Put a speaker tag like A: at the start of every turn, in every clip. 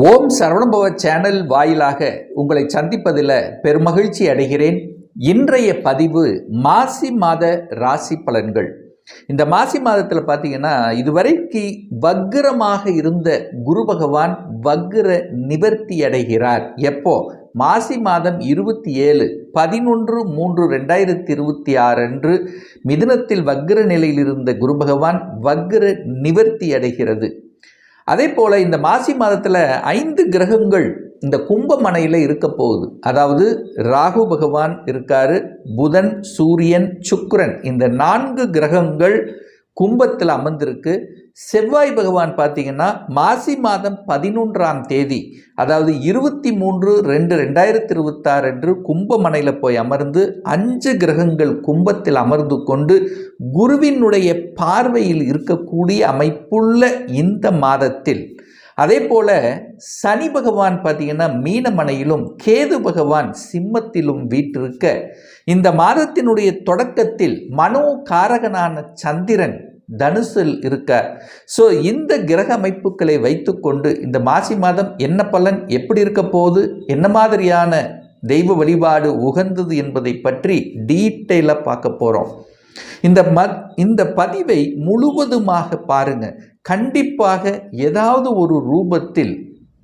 A: ஓம் Saravanabhava channel வாயிலாக உங்களை சந்திப்பதில் பெருமகிழ்ச்சி அடைகிறேன். இன்றைய பதிவு மாசி மாத ராசி பலன்கள். இந்த மாசி மாதத்தில் பார்த்தீங்கன்னா இதுவரைக்கு வக்ரமாக இருந்த குரு பகவான் வக்ர நிவர்த்தி அடைகிறார். எப்போ? மாசி மாதம் 27/11/3/2026 அன்று மிதுனத்தில் வக்ர நிலையில் இருந்த குரு பகவான் வக்ர நிவர்த்தி அடைகிறது. அதே போல் இந்த மாசி மாதத்தில் 5 கிரகங்கள் இந்த கும்பமனையில் இருக்க போகுது. அதாவது ராகு பகவான் இருக்காரு, புதன், சூரியன், சுக்கிரன், இந்த 4 கிரகங்கள் கும்பத்தில் அமர்ந்திருக்கு. செவ்வாய் பகவான் பார்த்தீங்கன்னா மாசி மாதம் 11ஆம் தேதி, அதாவது 23/2/2026 அன்று கும்பமனையில் போய் அமர்ந்து 5 கிரகங்கள் கும்பத்தில் அமர்ந்து கொண்டு குருவினுடைய பார்வையில் இருக்கக்கூடிய அமைப்புள்ள இந்த மாதத்தில், அதே போல சனி பகவான் பார்த்தீங்கன்னா மீனமனையிலும் கேது பகவான் சிம்மத்திலும் வீற்றிருக்க, இந்த மாதத்தினுடைய தொடக்கத்தில் மனோ காரகனான சந்திரன் தனுசில் இருக்கார். ஸோ இந்த கிரக அமைப்புகளை வைத்துக்கொண்டு இந்த மாசி மாதம் என்ன பலன், எப்படி இருக்க போகுது, என்ன மாதிரியான தெய்வ வழிபாடு உகந்தது என்பதை பற்றி டீட்டெயிலாக பார்க்க போகிறோம். இந்த பதிவை முழுவதுமாக பாருங்க. கண்டிப்பாக ஏதாவது ஒரு ரூபத்தில்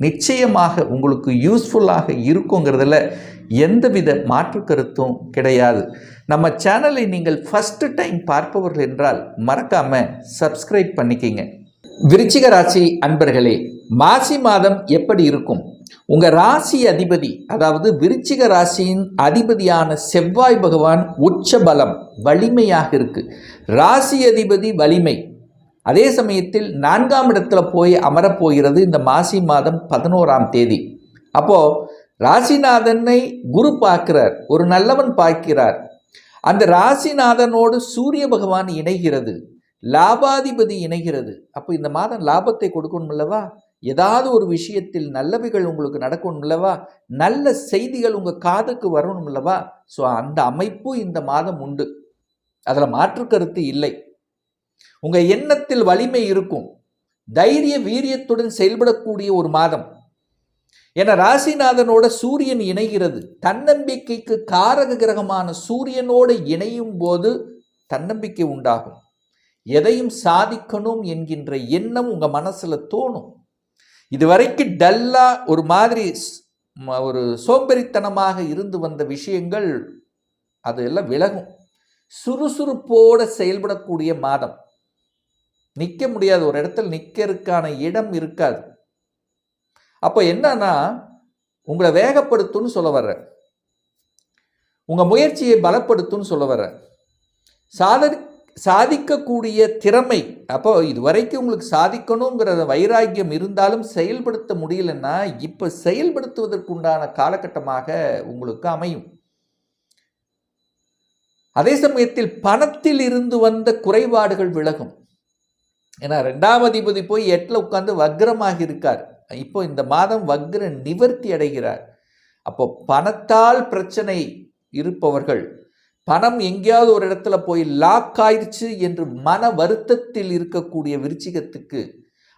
A: நிச்சயமாக உங்களுக்கு யூஸ்ஃபுல்லாக இருக்குங்கிறதுல எந்தவித மாற்று கருத்தும் கிடையாது. நம்ம சேனலை நீங்கள் ஃபர்ஸ்ட் டைம் பார்ப்பவர்கள் என்றால் மறக்காம சப்ஸ்கிரைப் பண்ணிக்கிங்க. விருச்சிக ராசி அன்பர்களே, மாசி மாதம் எப்படி இருக்கும்? உங்க ராசி அதிபதி, அதாவது விருச்சிக ராசியின் அதிபதியான செவ்வாய் பகவான் உச்ச பலம் வலிமையாக இருக்கு. ராசி அதிபதி வலிமை, அதே சமயத்தில் 4ஆம் இடத்துல போய் அமரப்போகிறது இந்த மாசி மாதம் 11ஆம் தேதி. அப்போ ராசிநாதனை குரு பார்க்கிறார், ஒரு நல்லவன் பார்க்கிறார். அந்த ராசிநாதனோடு சூரிய பகவான் இணைகிறது, லாபாதிபதி இணைகிறது. அப்போ இந்த மாதம் லாபத்தை கொடுக்கணும் அல்லவா? ஏதாவது ஒரு விஷயத்தில் நல்லவைகள் உங்களுக்கு நடக்கணும் அல்லவா? நல்ல செய்திகள் உங்கள் காதுக்கு வரணும் அல்லவா? ஸோ அந்த அமைப்பு இந்த மாதம் உண்டு, அதில் மாற்று கருத்து இல்லை. உங்கள் எண்ணத்தில் வலிமை இருக்கும், தைரிய வீரியத்துடன் செயல்படக்கூடிய ஒரு மாதம். என ராசிநாதனோட சூரியன் இணைகிறது. தன்னம்பிக்கைக்கு காரக கிரகமான சூரியனோடு இணையும் போது தன்னம்பிக்கை உண்டாகும். எதையும் சாதிக்கணும் என்கின்ற எண்ணம் உங்க மனசுல தோணும். இதுவரைக்கும் டல்லா ஒரு மாதிரி ஒரு சோம்பேறித்தனமாக இருந்து வந்த விஷயங்கள் அதெல்லாம் விலகும். சுறுசுறுப்போட செயல்படக்கூடிய மாதம். நிற்க முடியாது, ஒரு இடத்துல நிற்கிறதுக்கான இடம் இருக்காது. அப்போ என்னன்னா, உங்களை வேகப்படுத்தும்னு சொல்ல வர்றேன், உங்கள் முயற்சியை பலப்படுத்தும்னு சொல்ல வர்றேன். சாதிக்கக்கூடிய திறமை, அப்போ இதுவரைக்கும் உங்களுக்கு சாதிக்கணுங்கிற வைராக்கியம் இருந்தாலும் செயல்படுத்த முடியலன்னா இப்போ செயல்படுத்துவதற்குண்டான காலகட்டமாக உங்களுக்கு அமையும். அதே சமயத்தில் பணத்தில் இருந்து வந்த குறைபாடுகள் விலகும். ஏன்னா 2ஆம் அதிபதி போய் 8ல் உட்கார்ந்து வக்ரமாக இருக்கார். இப்போ இந்த மாதம் வக்ர நிவர்த்தி அடைகிறார். அப்போ பணத்தால் பிரச்சனை இருப்பவர்கள், பணம் எங்கேயாவது ஒரு இடத்துல போய் லாக் ஆயிடுச்சு என்று மன வருத்தத்தில் இருக்கக்கூடிய விருச்சிகத்துக்கு,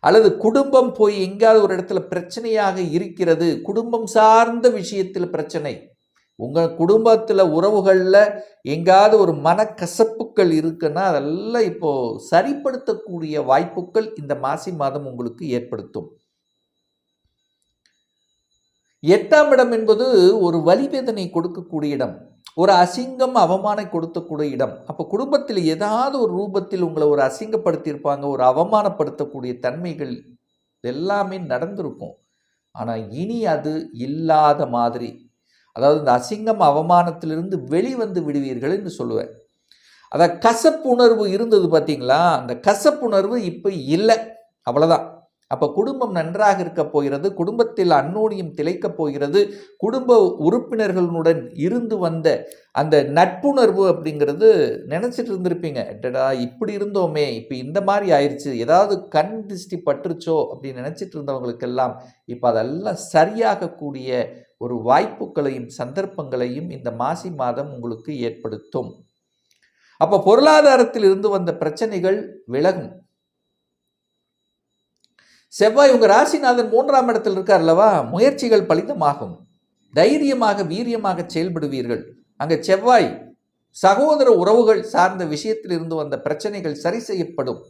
A: அல்லது குடும்பம் போய் எங்கேயாவது ஒரு இடத்துல பிரச்சனையாக இருக்கிறது, குடும்பம் சார்ந்த விஷயத்தில் பிரச்சனை, உங்கள் குடும்பத்தில் உறவுகளில் எங்காவது ஒரு மனக்கசப்புகள் இருக்குன்னா அதெல்லாம் இப்போது சரிப்படுத்தக்கூடிய வாய்ப்புகள் இந்த மாசி மாதம் உங்களுக்கு ஏற்படுத்தும். 8ஆம் இடம் என்பது ஒரு வலிவேதனை கொடுக்கக்கூடிய இடம், ஒரு அசிங்கம் அவமானம் கொடுக்கக்கூடிய இடம். அப்போ குடும்பத்தில் ஏதாவது ஒரு ரூபத்தில் உங்களை ஒரு அசிங்கப்படுத்தியிருப்பாங்க, ஒரு அவமானப்படுத்தக்கூடிய தன்மைகள் எல்லாமே நடந்திருக்கும். ஆனால் இனி அது இல்லாத மாதிரி, அதாவது இந்த அசிங்கம் அவமானத்திலிருந்து வெளிவந்து விடுவீர்கள் என்று சொல்லுவேன். அதாவது கசப்புணர்வு இருந்தது பார்த்தீங்களா, அந்த கசப்புணர்வு இப்போ இல்லை, அவ்வளோதான். அப்போ குடும்பம் நன்றாக இருக்க போகிறது, குடும்பத்தில் அந்யோன்யம் திளைக்கப் போகிறது. குடும்ப உறுப்பினர்களுடன் இருந்து வந்த அந்த நட்புணர்வு அப்படிங்கிறது நினச்சிட்டு இருந்திருப்பீங்க, எட்டடா இப்படி இருந்தோமே இப்போ இந்த மாதிரி ஆயிடுச்சு, ஏதாவது கண் திருஷ்டி பற்றுச்சோ அப்படின்னு நினச்சிட்டு இருந்தவங்களுக்கெல்லாம் இப்போ அதெல்லாம் சரியாகக்கூடிய ஒரு வாய்ப்புகளையும் சந்தர்ப்பங்களையும் இந்த மாசி மாதம் உங்களுக்கு ஏற்படுத்தும். அப்போ பொருளாதாரத்தில் இருந்து வந்த பிரச்சனைகள் விலகும். செவ்வாய் உங்க ராசிநாதன் 3ஆம் இடத்தில் இருக்கார் அல்லவா, முயற்சிகள் பலிதமாகும், தைரியமாக வீரியமாக செயல்படுவீர்கள். அங்க செவ்வாய் சகோதர உறவுகள் சார்ந்த விஷயத்தில் இருந்து வந்த பிரச்சனைகள் சரி செய்யப்படும்.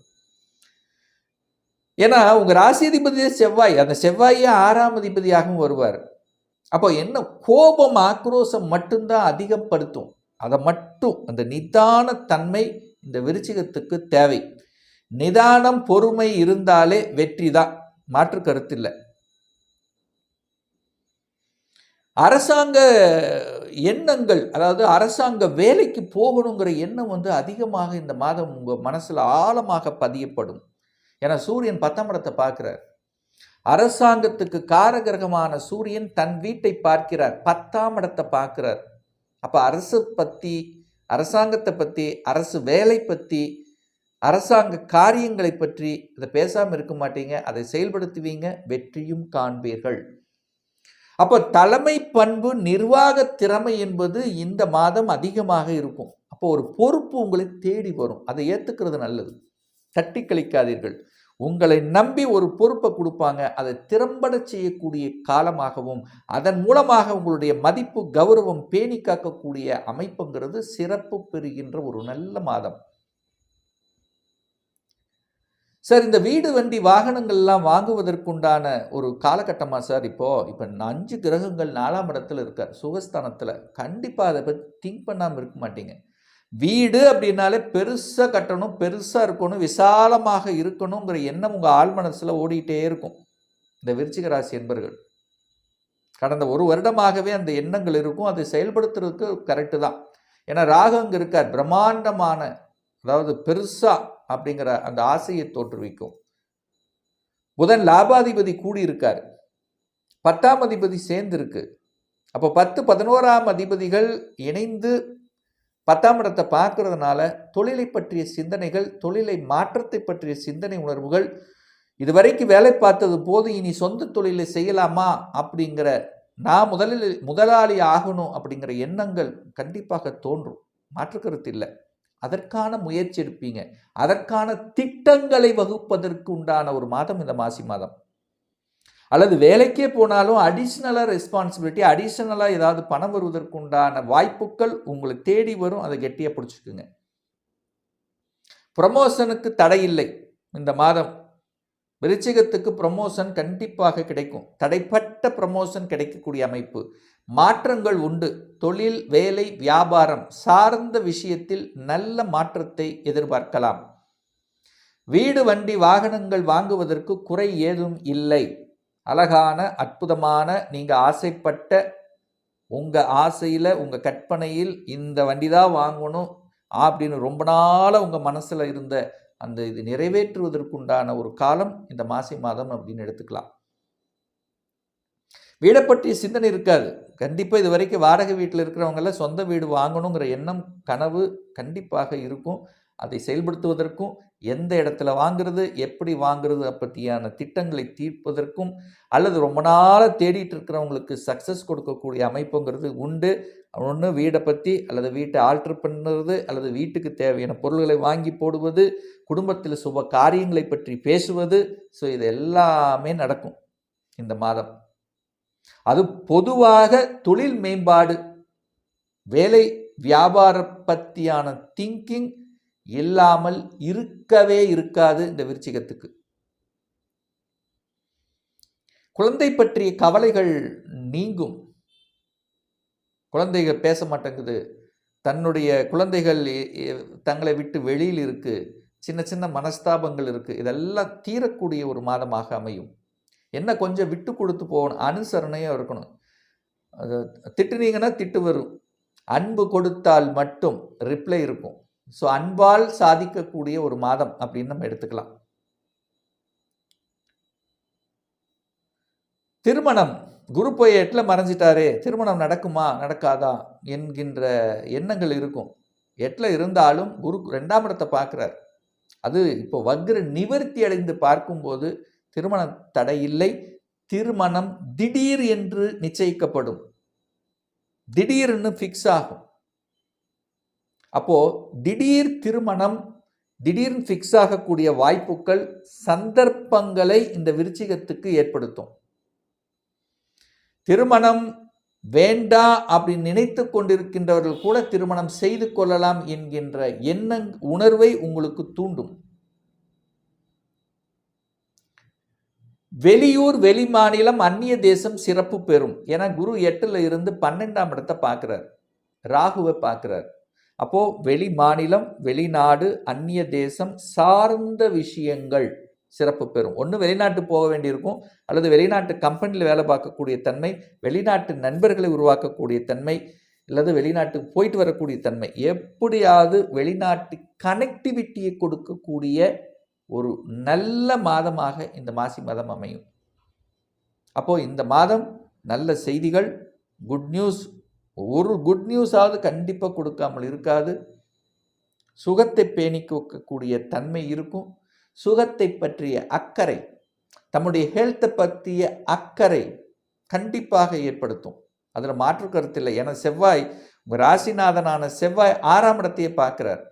A: ஏன்னா உங்க ராசிதிபதியே செவ்வாய், அந்த செவ்வாயே 6ஆம் அதிபதியாகவும் வருவார். அப்போ என்ன, கோபம் ஆக்ரோஷம் மட்டும்தான் அதிகப்படுத்தும். அதை மட்டும், அந்த நிதான தன்மை இந்த விருச்சிகத்துக்கு தேவை. நிதானம் பொறுமை இருந்தாலே வெற்றி தான், மாற்று கருத்து இல்லை. அரசாங்க எண்ணங்கள், அதாவது அரசாங்க வேலைக்கு போகணுங்கிற எண்ணம் அதிகமாக இந்த மாதம் உங்கள் மனசில் ஆழமாக பதியப்படும். ஏன்னா சூரியன் 10ஆம் இடத்தை பார்க்கிறார். அரசாங்கத்துக்கு காரகிரகமான சூரியன் தன் வீட்டை பார்க்கிறார், 10ஆம் இடத்தை பார்க்கிறார். அப்போ அரசு பற்றி, அரசாங்கத்தை பற்றி, அரசு வேலை பற்றி, அரசாங்க காரியங்களை பற்றி இதை பேசாமல் இருக்க மாட்டீங்க, அதை செயல்படுத்துவீங்க, வெற்றியும் காண்பீர்கள். அப்போ தலைமை பண்பு, நிர்வாக திறமை என்பது இந்த மாதம் அதிகமாக இருக்கும். அப்போ ஒரு பொறுப்பு உங்களை தேடி வரும், அதை ஏற்றுக்கிறது நல்லது. தட்டி கழிக்காதீர்கள். உங்களை நம்பி ஒரு பொறுப்பை கொடுப்பாங்க, அதை திறம்பட செய்யக்கூடிய காலமாகவும் அதன் மூலமாக உங்களுடைய மதிப்பு கௌரவம் பேணி காக்கக்கூடிய அமைப்புங்கிறது சிறப்பு பெறுகின்ற ஒரு நல்ல மாதம். சார், இந்த வீடு வண்டி வாகனங்கள்லாம் வாங்குவதற்குண்டான ஒரு காலகட்டமாக சார் இப்போ 5 கிரகங்கள் 4ஆம் இடத்துல இருக்கார், சுகஸ்தானத்தில். கண்டிப்பாக அதை பற்றி திங்க் பண்ணாமல் இருக்க மாட்டீங்க. வீடு அப்படின்னாலே பெருசாக கட்டணும், பெருசாக இருக்கணும், விசாலமாக இருக்கணுங்கிற எண்ணம் உங்கள் ஆழ் மனசில் ஓடிக்கிட்டே இருக்கும். இந்த விருச்சிக ராசி என்பர்கள் கடந்த 1 வருடமாகவே அந்த எண்ணங்கள் இருக்கும். அதை செயல்படுத்துறதுக்கு கரெக்டு தான். ஏன்னா ராகு அங்கே இருக்கார், பிரம்மாண்டமான, அதாவது பெருசா அப்படிங்கிற அந்த ஆசையை தோற்றுவிக்கும். புதன் லாபாதிபதி கூடி இருக்கார், 10ஆம் அதிபதி சேர்ந்து இருக்கு. அப்போ 10, 11ஆம் அதிபதிகள் இணைந்து 10ஆம் இடத்தை பார்க்கறதுனால தொழிலை பற்றிய சிந்தனைகள், தொழிலை மாற்றத்தை பற்றிய சிந்தனை உணர்வுகள், இதுவரைக்கும் வேலை பார்த்தது போது இனி சொந்த தொழிலை செய்யலாமா அப்படிங்கிற, நான் முதலாளி ஆகணும் அப்படிங்கிற எண்ணங்கள் கண்டிப்பாக தோன்றும், மாற்றுக்கருத்து இல்லை. அதற்கான முயற்சி எடுப்பீங்க, அதற்கான திட்டங்களை வகுப்பதற்கு உண்டான ஒரு மாதம் இந்த மாசி மாதம். அல்லது வேலைக்கே போனாலும் அடிஷ்னலாக ரெஸ்பான்சிபிலிட்டி, அடிஷ்னலாக ஏதாவது பணம் வருவதற்கு உண்டான வாய்ப்புகள் உங்களை தேடி வரும், அதை கெட்டியாக பிடிச்சிக்குங்க. ப்ரமோஷனுக்கு தடை இல்லை இந்த மாதம். விருச்சிகத்துக்கு ப்ரமோஷன் கண்டிப்பாக கிடைக்கும், தடைப்பட்ட ப்ரமோஷன் கிடைக்கக்கூடிய அமைப்பு. மாற்றங்கள் உண்டு, தொழில் வேலை வியாபாரம் சார்ந்த விஷயத்தில் நல்ல மாற்றத்தை எதிர்பார்க்கலாம். வீடு வண்டி வாகனங்கள் வாங்குவதற்கு குறை ஏதும் இல்லை. அழகான அற்புதமான, நீங்கள் ஆசைப்பட்ட, உங்கள் ஆசையில் உங்கள் கற்பனையில் இந்த வண்டி தான் வாங்கணும் அப்படின்னு ரொம்ப நாளாக உங்கள் மனசில் இருந்த அந்த இது நிறைவேற்றுவதற்குண்டான ஒரு காலம் இந்த மாசி மாதம் அப்படின்னு எடுத்துக்கலாம். வீடை பற்றிய சிந்தனை இருக்காது. கண்டிப்பாக இது வரைக்கும் வாடகை வீட்டில் இருக்கிறவங்கெல்லாம் சொந்த வீடு வாங்கணுங்கிற எண்ணம் கனவு கண்டிப்பாக இருக்கும். அதை செயல்படுத்துவதற்கும், எந்த இடத்துல வாங்குறது, எப்படி வாங்குறது பற்றியான திட்டங்களை தீர்ப்பதற்கும், அல்லது ரொம்ப நாளாக தேடிட்டு இருக்கிறவங்களுக்கு சக்ஸஸ் கொடுக்கக்கூடிய அமைப்புங்கிறது உண்டு. ஒன்று வீடை பற்றி, அல்லது வீட்டை ஆல்ட்ரு பண்ணுறது, அல்லது வீட்டுக்கு தேவையான பொருள்களை வாங்கி போடுவது, குடும்பத்தில் சுப காரியங்களை பற்றி பேசுவது. ஸோ இது எல்லாமே நடக்கும் இந்த மாதம். அது பொதுவாக தொழில் மேம்பாடு, வேலை வியாபாரம் பற்றியான திங்கிங் இல்லாமல் இருக்கவே இருக்காது இந்த விருச்சிகத்துக்கு. குழந்தை பற்றிய கவலைகள் நீங்கும். குழந்தைகள் பேச மாட்டேங்குது, தன்னுடைய குழந்தைகள் தங்களை விட்டு வெளியில் இருக்கு, சின்ன சின்ன மனஸ்தாபங்கள் இருக்கு, இதெல்லாம் தீரக்கூடிய ஒரு மாதமாக அமையும். என்ன, கொஞ்சம் விட்டு கொடுத்து போகணும், அனுசரணையாக இருக்கணும். அது திட்டுனீங்கன்னா திட்டு வரும், அன்பு கொடுத்தால் மட்டும் ரிப்ளை இருக்கும். ஸோ அன்பால் சாதிக்கக்கூடிய ஒரு மாதம் அப்படின்னு நம்ம எடுத்துக்கலாம். திருமணம், குரு போய் 8ல் மறைஞ்சிட்டாரே, திருமணம் நடக்குமா நடக்காதா என்கின்ற எண்ணங்கள் இருக்கும். 8ல் இருந்தாலும் குரு 2ஆம் இடத்தை பார்க்குறார். அது இப்போ வக்ர நிவர்த்தி அடைந்து பார்க்கும்போது திருமண தடை இல்லை. திருமணம் திடீர் என்று நிச்சயிக்கப்படும், திடீர்னு ஃபிக்ஸ் ஆகும். அப்போ திடீர் திருமணம், திடீர்னு ஃபிக்ஸ் ஆகக்கூடிய வாய்ப்புகள், சந்தர்ப்பங்களை இந்த விருச்சிகத்துக்கு ஏற்படுத்தும். திருமணம் வேண்டா அப்படின்னு நினைத்து கொண்டிருக்கின்றவர்கள் கூட திருமணம் செய்து கொள்ளலாம் என்கின்ற உணர்வை உங்களுக்கு தூண்டும். வெளியூர், வெளி மாநிலம், அந்நிய தேசம் சிறப்பு பெறும். ஏன்னா குரு 8ல் இருந்து 12ஆம் இடத்தை பார்க்கிறார், ராகுவை பார்க்கிறார். அப்போ வெளி மாநிலம், வெளிநாடு, அந்நிய தேசம் சார்ந்த விஷயங்கள் சிறப்பு பெறும். ஒன்று வெளிநாட்டு போக வேண்டியிருக்கும், அல்லது வெளிநாட்டு கம்பெனியில் வேலை பார்க்கக்கூடிய தன்மை, வெளிநாட்டு நண்பர்களை உருவாக்கக்கூடிய தன்மை, அல்லது வெளிநாட்டுக்கு போயிட்டு வரக்கூடிய தன்மை, எப்படியாவது வெளிநாட்டு கனெக்டிவிட்டியை கொடுக்கக்கூடிய ஒரு நல்ல மாதமாக இந்த மாசி மாதம் அமையும். அப்போ இந்த மாதம் நல்ல செய்திகள், குட் நியூஸ், ஒரு குட் நியூஸாவது கண்டிப்பாக கொடுக்காமல் இருக்காது. சுகத்தை பேணிக்கக்கூடிய தன்மை இருக்கும். சுகத்தை பற்றிய அக்கறை, தம்முடைய ஹெல்த்தை பற்றிய அக்கறை கண்டிப்பாக ஏற்படுத்தும். அதில் மாற்று கருத்து இல்லை. ஏன்னா செவ்வாய், உங்கள் ராசிநாதனான செவ்வாய் 6ஆம் இடத்தையே பார்க்குறார்.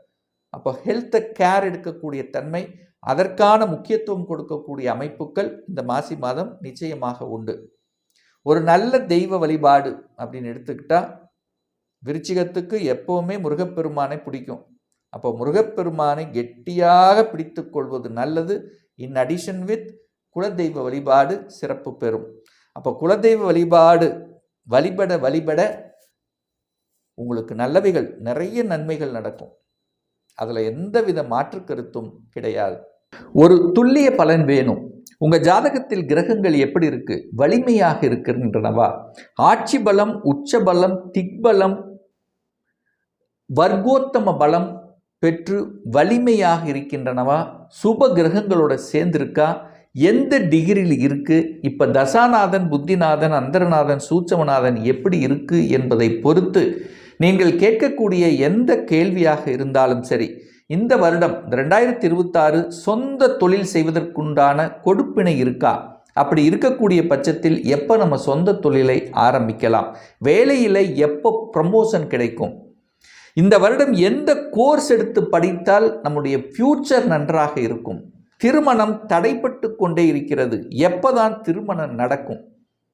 A: அப்போ ஹெல்த்தை கேர் எடுக்கக்கூடிய தன்மை, அதற்கான முக்கியத்துவம் கொடுக்கக்கூடிய அமைப்புகள் இந்த மாசி மாதம் நிச்சயமாக உண்டு. ஒரு நல்ல தெய்வ வழிபாடு அப்படின்னு எடுத்துக்கிட்டால், விருச்சிகத்துக்கு எப்போவுமே முருகப்பெருமானை பிடிக்கும். அப்போ முருகப்பெருமானை கெட்டியாக பிடித்து கொள்வது நல்லது. இன் அடிஷன் வித் குலதெய்வ வழிபாடு சிறப்பு பெறும். அப்போ குலதெய்வ வழிபாடு வழிபட உங்களுக்கு நல்லவைகள், நிறைய நன்மைகள் நடக்கும். அதில் எந்தவித மாற்று கருத்தும் கிடையாது. ஒரு துல்லிய பலன் வேணும். உங்கள் ஜாதகத்தில் கிரகங்கள் எப்படி இருக்கு? வலிமையாக இருக்கின்றனவா? ஆட்சி பலம், உச்ச பலம், திக்பலம், வர்க்கோத்தம பலம் பெற்று வலிமையாக இருக்கின்றனவா? சுப கிரகங்களோட சேர்ந்திருக்கா? எந்த டிகிரியில் இருக்கு? இப்போ தசாநாதன், புத்திநாதன், அந்தரநாதன், சூட்சமநாதன் எப்படி இருக்கு என்பதை பொறுத்து நீங்கள் கேட்கக்கூடிய எந்த கேள்வியாக இருந்தாலும் சரி, இந்த வருடம் 2026 சொந்த தொழில் செய்வதற்குண்டான கொடுப்பினை இருக்கா? அப்படி இருக்கக்கூடிய பட்சத்தில் எப்போ நம்ம சொந்த தொழிலை ஆரம்பிக்கலாம்? வேலையில் எப்போ ப்ரமோஷன் கிடைக்கும்? இந்த வருடம் எந்த கோர்ஸ் எடுத்து படித்தால் நம்முடைய ஃபியூச்சர் நன்றாக இருக்கும்? திருமணம் தடைப்பட்டு கொண்டே இருக்கிறது, எப்போதான் திருமணம் நடக்கும்?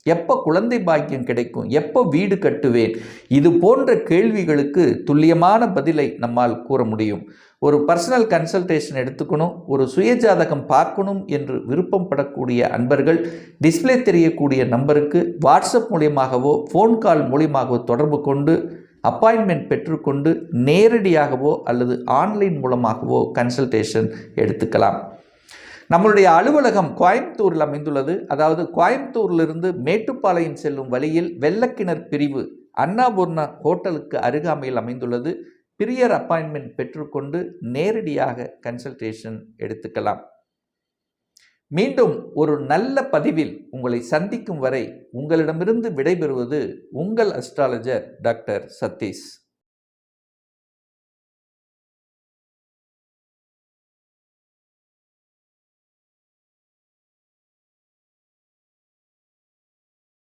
A: எப்போ குழந்தை பாக்கியம் கிடைக்கும்? எப்போ வீடு கட்டுவேன்? இது போன்ற கேள்விகளுக்கு துல்லியமான பதிலை நம்மால் கூற முடியும். ஒரு பர்சனல் கன்சல்டேஷன் எடுத்துக்கணும், ஒரு சுயஜாதகம் பார்க்கணும் என்று விருப்பம் படக்கூடிய அன்பர்கள் டிஸ்பிளே தெரியக்கூடிய நம்பருக்கு வாட்ஸ்அப் மூலியமாகவோ ஃபோன் கால் மூலியமாகவோ தொடர்பு கொண்டு அப்பாயின்மெண்ட் பெற்றுக்கொண்டு நேரடியாகவோ அல்லது ஆன்லைன் மூலமாகவோ கன்சல்டேஷன் எடுத்துக்கலாம். நம்மளுடைய அலுவலகம் கோயம்புத்தூரில் அமைந்துள்ளது. அதாவது கோயம்புத்தூரிலிருந்து மேட்டுப்பாளையம் செல்லும் வழியில் வெள்ளக்கிணர் பிரிவு அன்னபூர்ணா ஹோட்டலுக்கு அருகாமையில் அமைந்துள்ளது. பிரியர் அப்பாயின்மெண்ட் பெற்றுக்கொண்டு நேரடியாக கன்சல்டேஷன் எடுத்துக்கலாம். மீண்டும் ஒரு நல்ல பதிவில் உங்களை சந்திக்கும் வரை உங்களிடமிருந்து விடைபெறுவது உங்கள் அஸ்ட்ராலஜர் டாக்டர் சதீஷ்.